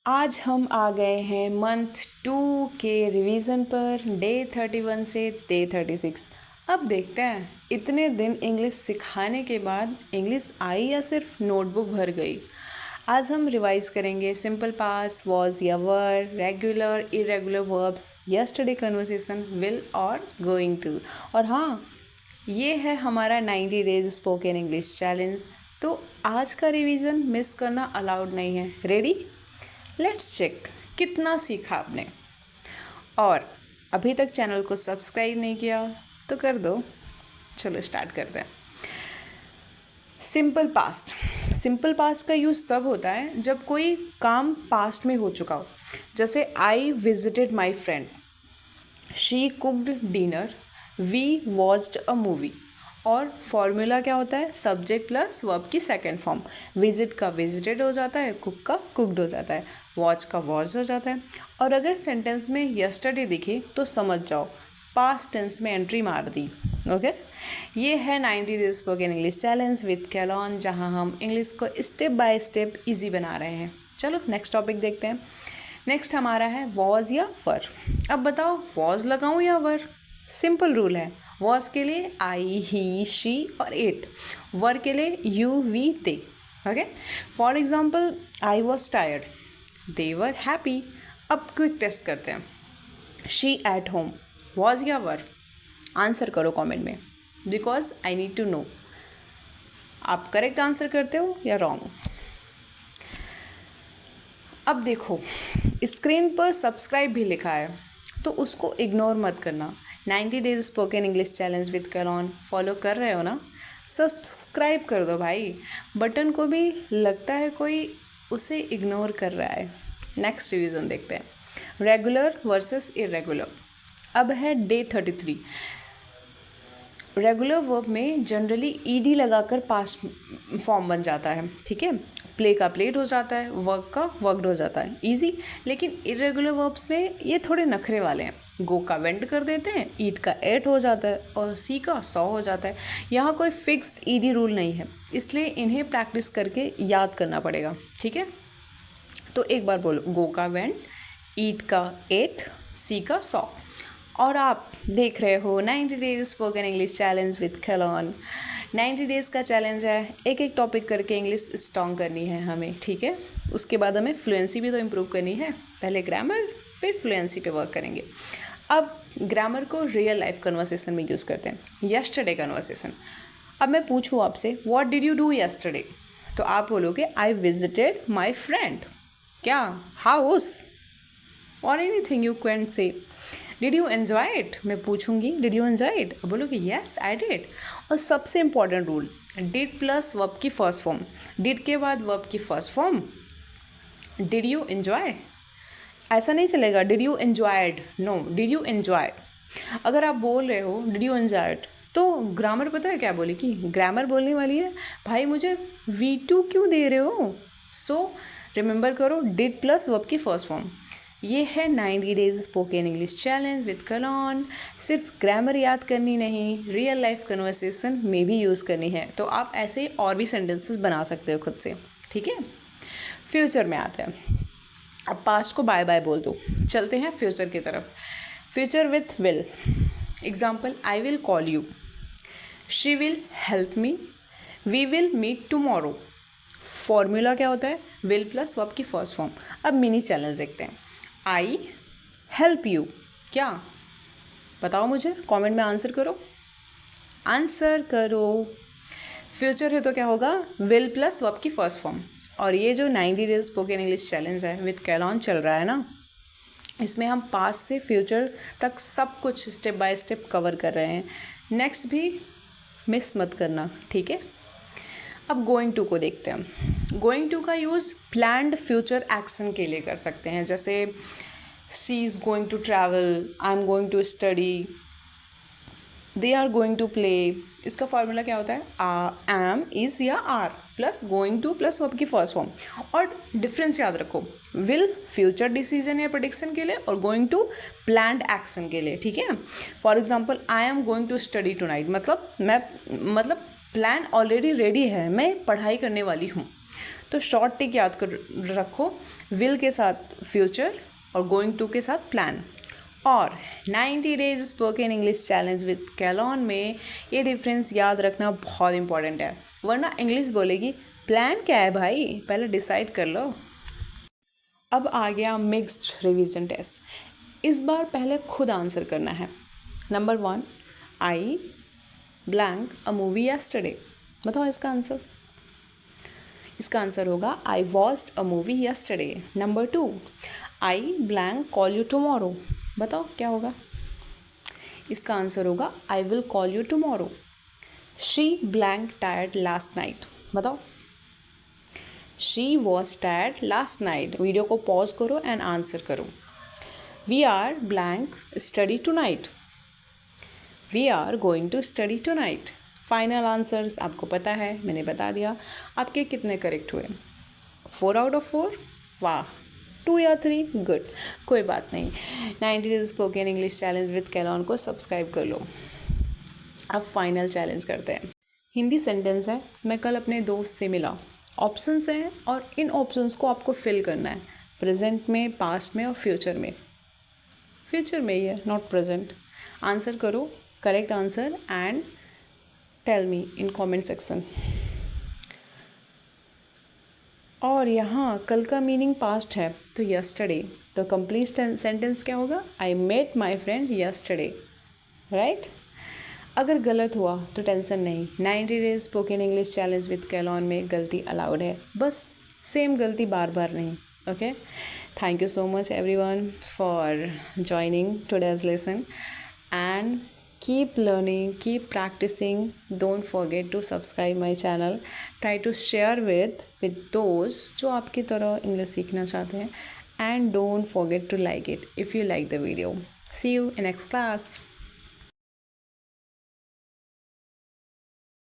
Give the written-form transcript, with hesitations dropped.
आज हम आ गए हैं मंथ 2 के रिवीजन पर डे 31 से डे 36। अब देखते हैं इतने दिन इंग्लिश सिखाने के बाद इंग्लिश आई या सिर्फ नोटबुक भर गई। आज हम रिवाइज करेंगे सिंपल पास्ट, वॉज या were, regular irregular verbs, yesterday conversation, will और गोइंग टू। और हाँ, ये है हमारा 90 डेज स्पोकन इंग्लिश चैलेंज। तो आज का रिवीजन मिस करना अलाउड नहीं है। रेडी? लेट्स चेक कितना सीखा आपने। और अभी तक चैनल को सब्सक्राइब नहीं किया तो कर दो। चलो स्टार्ट करते हैं। सिंपल पास्ट का यूज़ तब होता है जब कोई काम पास्ट में हो चुका हो। जैसे I visited my friend, she cooked dinner, we watched a movie. और फॉर्मूला क्या होता है? सब्जेक्ट प्लस वर्ब की सेकंड फॉर्म। विजिट का विजिटेड हो जाता है, कुक का कुक्ड हो जाता है, वॉच का वॉच हो जाता है। और अगर सेंटेंस में यस्टरडे दिखे तो समझ जाओ पास्ट टेंस में एंट्री मार दी। ओके, ये है 90 days spoken English challenge with Kalon, जहाँ हम इंग्लिश को स्टेप बाय स्टेप ईजी बना रहे हैं। चलो नेक्स्ट टॉपिक देखते हैं। नेक्स्ट हमारा है वॉज या वर। अब बताओ वॉज लगाऊं या वर? सिंपल रूल है। वॉज के लिए आई, ही, शी और इट। वर के लिए you, we, they. Okay, for example I was tired, they were happy. अब क्विक टेस्ट करते हैं। शी एट होम, वॉज या वर? आंसर करो कमेंट में, because I need to know आप करेक्ट आंसर करते हो या रॉन्ग। अब देखो स्क्रीन पर सब्सक्राइब भी लिखा है, तो उसको इग्नोर मत करना। 90 days spoken English challenge with Kalon follow कर रहे हो ना? सब्सक्राइब कर दो भाई। बटन को भी लगता है कोई उसे इग्नोर कर रहा है। नेक्स्ट रिवीजन देखते हैं, रेगुलर वर्सेस इरेगुलर। अब है डे 33। रेगुलर वर्ब में जनरली ईडी लगाकर पास्ट फॉर्म बन जाता है, ठीक है। प्ले का प्लेड हो जाता है, वर्क का वर्कड हो जाता है, इजी। लेकिन इरेगुलर वर्ब्स में ये थोड़े नखरे वाले हैं। गो का वेंट कर देते हैं, ईट का एट हो जाता है और सी का सौ हो जाता है। यहाँ कोई फिक्स्ड ईडी रूल नहीं है, इसलिए इन्हें प्रैक्टिस करके याद करना पड़ेगा, ठीक है। तो एक बार बोलो, गो का वेंट, ईट का एट, सी का सौ। और आप देख रहे हो 90 days spoken English challenge with Kalon. 90 days का चैलेंज है, एक एक टॉपिक करके इंग्लिश स्ट्रॉन्ग करनी है हमें, ठीक है। उसके बाद हमें फ्लुएंसी भी तो इम्प्रूव करनी है। पहले ग्रामर, फिर फ्लुएंसी पे वर्क करेंगे। अब ग्रामर को रियल लाइफ कन्वर्सेशन में यूज़ करते हैं। Yesterday conversation. अब मैं पूछूँ आपसे, what did you do yesterday? तो आप बोलोगे आई विजिटेड माई फ्रेंड। क्या? हाउस और anything you can say. Did you enjoy it? मैं पूछूंगी डिड यू एन्जॉय इट, बोलोगे येस आई डिड। और सबसे important rule, did plus verb की फर्स्ट फॉर्म। डिड के बाद वर्ब की first form, did you enjoy. ऐसा नहीं चलेगा did you enjoyed, no, did you enjoy. अगर आप बोल रहे हो डिड यू एन्जॉय इट, तो ग्रामर पता है क्या बोलेगी? ग्रामर बोलने वाली है, भाई मुझे V2 क्यों दे रहे हो? सो रिमेंबर करो, डिड प्लस वर्ब की फर्स्ट फॉर्म। ये है 90 days spoken English challenge with Kalon. सिर्फ ग्रामर याद करनी नहीं, रियल लाइफ कन्वर्सेशन में भी यूज़ करनी है। तो आप ऐसे और भी सेंटेंसेस बना सकते हो खुद से, ठीक है। फ्यूचर में आते हैं। अब पास्ट को बाय बाय बोल दो, चलते हैं फ्यूचर की तरफ। Future with will. Example, I will call you, she will help me, we will meet tomorrow. Formula क्या होता है? विल प्लस वर्ब की फर्स्ट फॉर्म। अब मिनी चैलेंज देखते हैं। आई हेल्प यू, क्या? बताओ मुझे, कमेंट में आंसर करो, आंसर करो। फ्यूचर है तो क्या होगा? विल प्लस वर्ब की फर्स्ट फॉर्म। और ये जो 90 डेज स्पोकन इंग्लिश चैलेंज है विद कैलॉन चल रहा है ना, इसमें हम पास्ट से फ्यूचर तक सब कुछ स्टेप बाय स्टेप कवर कर रहे हैं। नेक्स्ट भी मिस मत करना, ठीक है। अब गोइंग टू को देखते हैं। गोइंग टू का यूज़ प्लान्ड फ्यूचर एक्शन के लिए कर सकते हैं, जैसे she is going to travel, I am going to study, they are going to play. इसका फॉर्मूला क्या होता है? एम, इज़ या are plus going to plus verb की फर्स्ट फॉर्म। और डिफरेंस याद रखो, विल फ्यूचर डिसीजन या प्रेडिक्शन के लिए और गोइंग टू प्लान्ड एक्शन के लिए, ठीक है। For example, I am going to study tonight, मतलब प्लान ऑलरेडी रेडी है, मैं पढ़ाई करने वाली हूँ। तो शॉर्ट टिक याद कर रखो, विल के साथ फ्यूचर और गोइंग टू के साथ प्लान। और 90 days spoken English challenge with कैलॉन में ये डिफरेंस याद रखना बहुत इंपॉर्टेंट है, वरना इंग्लिश बोलेगी प्लान क्या है भाई, पहले डिसाइड कर लो। अब आ गया मिक्स्ड रिवीजन टेस्ट। इस बार पहले खुद आंसर करना है। Number 1, I blank a movie yesterday. बताओ इसका आंसर। इसका आंसर होगा I watched a movie yesterday. Number 2, I blank call you tomorrow. बताओ क्या होगा। इसका आंसर होगा I will call you tomorrow. She blank tired last night. बताओ। She was tired last night. Video को पॉज करो एंड आंसर करो। We are blank study tonight. We are going to study to night. Final answers आपको पता है, मैंने बता दिया। आपके कितने करेक्ट हुए? 4 आउट ऑफ 4। वाह। 2 या 3, गुड, कोई बात नहीं। 90 days spoken English challenge with कैलॉन को सब्सक्राइब कर लो। अब फाइनल चैलेंज करते हैं। हिंदी सेंटेंस है। मैं कल अपने दोस्त से मिला। ऑप्शंस हैं और इन ऑप्शंस को आपको फिल करना है, प्रेजेंट में, पास्ट में और फ्यूचर में। फ्यूचर में ही है, नॉट प्रेजेंट। आंसर करो correct answer and tell me in comment section. और यहाँ कल का मीनिंग पास्ट है तो यस्टरडे, तो कंप्लीट सेंटेंस क्या होगा? I met my friend yesterday, right. अगर गलत हुआ तो टेंशन नहीं, 90 days spoken English challenge with कैलॉन में गलती अलाउड है, बस सेम गलती बार बार नहीं। Okay, thank you so much everyone for joining today's lesson and keep learning, keep practicing. Don't forget to subscribe my channel. Try to share with those जो आपकी तरह English सीखना चाहते हैं, and don't forget to like it if you like the video. See you in next class.